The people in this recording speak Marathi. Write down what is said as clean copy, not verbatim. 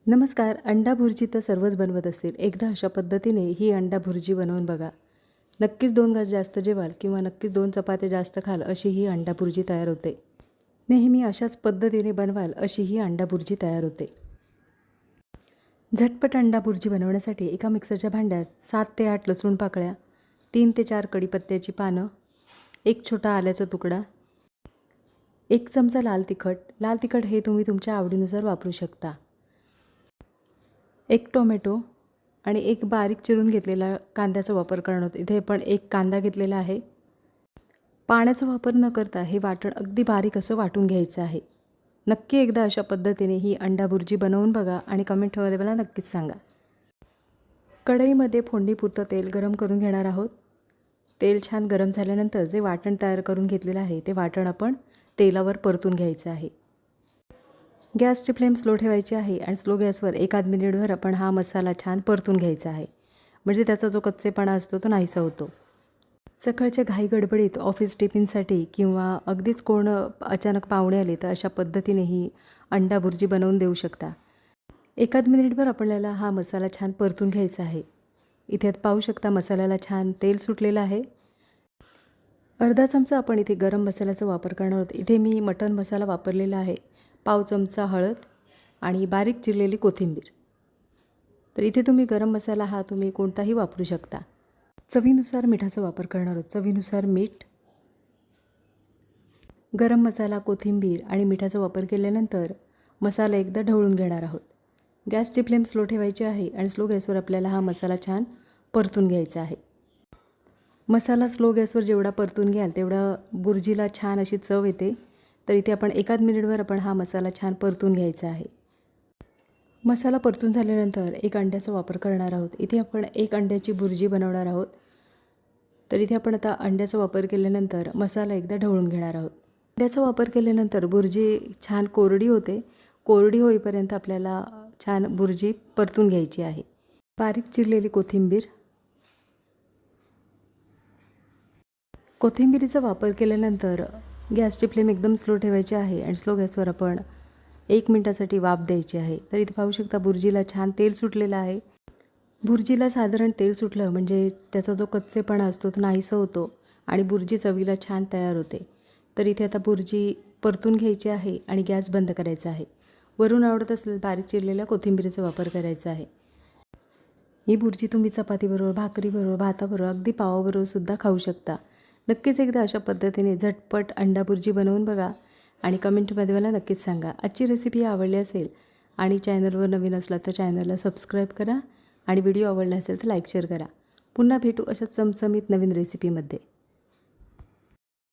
नमस्कार. अंडा भुर्जी तर सर्वच बनवत असतील. एकदा अशा पद्धतीने ही अंडा भुर्जी बनवून बघा. नक्कीच 2 घास जास्त जेवाल किंवा नक्कीच 2 चपात्या जास्त खाल अशी ही अंडा भुर्जी तयार होते. नेहमी अशाच पद्धतीने बनवाल अशी ही अंडा भुर्जी तयार होते. झटपट अंडा भुर्जी बनवण्यासाठी एका मिक्सरच्या भांड्यात 7 ते 8 लसूण पाकळ्या, 3 ते 4 कढीपत्त्याची पानं, 1 छोटा आल्याचा तुकडा, 1 चमचा लाल तिखट. लाल तिखट हे तुम्ही तुमच्या आवडीनुसार वापरू शकता. 1 टोमॅटो आणि 1 बारीक चिरून घेतलेला कांद्याचा वापर करणार आहोत. इथे आपण 1 कांदा घेतलेला आहे. पाण्याचा वापर न करता हे वाटण अगदी बारीक असं वाटून घ्यायचं आहे. नक्की एकदा अशा पद्धतीने ही अंडा भुर्जी बनवून बघा आणि कमेंटमध्ये मला नक्कीच सांगा. कढईमध्ये फोडणीपुरतं तेल गरम करून घेणार आहोत. तेल छान गरम झाल्यानंतर जे वाटण तयार करून घेतलेलं आहे ते वाटण आपण तेलावर परतून घ्यायचं आहे. गॅसची फ्लेम स्लो ठेवायची आहे आणि स्लो गॅसवर 1 मिनिटभर आपण हा मसाला छान परतून घ्यायचा आहे. म्हणजे त्याचा जो कच्चेपणा असतो तो नाहीसा होतो. सकाळच्या घाई गडबडीत ऑफिस टिफिनसाठी किंवा अगदीच कोण अचानक पाहुणे आले तर अशा पद्धतीने ही अंडा भुर्जी बनवून देऊ शकता. 1 मिनिटभर आपल्याला हा मसाला छान परतून घ्यायचा आहे. इथे पाहू शकता मसाल्याला छान तेल सुटलेलं आहे. अर्धा चमचा आपण इथे गरम मसाल्याचा वापर करणार आहोत. इथे मी मटण मसाला वापरलेला आहे. पाव चमचा हळद आणि बारीक चिरलेली कोथिंबीर. तर इथे तुम्ही गरम मसाला हा तुम्ही कोणताही वापरू शकता. चवीनुसार मिठाचा वापर करणार आहोत. चवीनुसार मीठ. गरम मसाला, कोथिंबीर आणि मिठाचा वापर केल्यानंतर मसाला एकदा ढवळून घेणार आहोत. गॅसची फ्लेम स्लो ठेवायची आहे आणि स्लो गॅसवर आपल्याला हा मसाला छान परतून घ्यायचा आहे. मसाला स्लो गॅसवर जेवढा परतून घ्याल तेवढा भुर्जीला छान अशी चव येते. तर इथे आपण 1 मिनिटभर आपण हा मसाला छान परतून घ्यायचा आहे. मसाला परतून झाल्यानंतर 1 अंड्याचा वापर करणार आहोत. इथे आपण 1 अंड्याची भुर्जी बनवणार आहोत. तर इथे आपण आता अंड्याचा वापर केल्यानंतर मसाला एकदा ढवळून घेणार आहोत. अंड्याचा वापर केल्यानंतर भुर्जी छान कोरडी होते. कोरडी होईपर्यंत आपल्याला छान भुर्जी परतून घ्यायची आहे. बारीक चिरलेली कोथिंबीर. कोथिंबीरीचा वापर केल्यानंतर गॅसची फ्लेम एकदम स्लो ठेवायची आहे आणि स्लो गॅसवर आपण 1 मिनिटासाठी वाफ द्यायची आहे. तर इथे पाहू शकता भुर्जीला छान तेल सुटलेलं आहे. भुर्जीला साधारण तेल सुटलं म्हणजे त्याचा जो कच्चेपणा असतो तो नाहीसा होतो आणि भुर्जी चवीला छान तयार होते. तर इथे आता भुर्जी परतून घ्यायची आहे आणि गॅस बंद करायचा आहे. वरून आवडत असेल बारीक चिरलेल्या कोथिंबीरीचा वापर करायचा आहे. ही भुर्जी तुम्ही चपातीबरोबर, भाकरीबरोबर, भाताबरोबर, अगदी पावाबरोबर सुद्धा खाऊ शकता. नक्कीच एकदा अशा पद्धतीने झटपट अंडा भुर्जी बनवून बघा आणि कमेंटमध्ये मला नक्कीच सांगा. आजची रेसिपी आवडली असेल आणि चॅनलवर नवीन असला तर चॅनलला सबस्क्राईब करा आणि व्हिडिओ आवडला असेल तर लाईक शेअर करा. पुन्हा भेटू अशा चमचमीत नवीन रेसिपीमध्ये.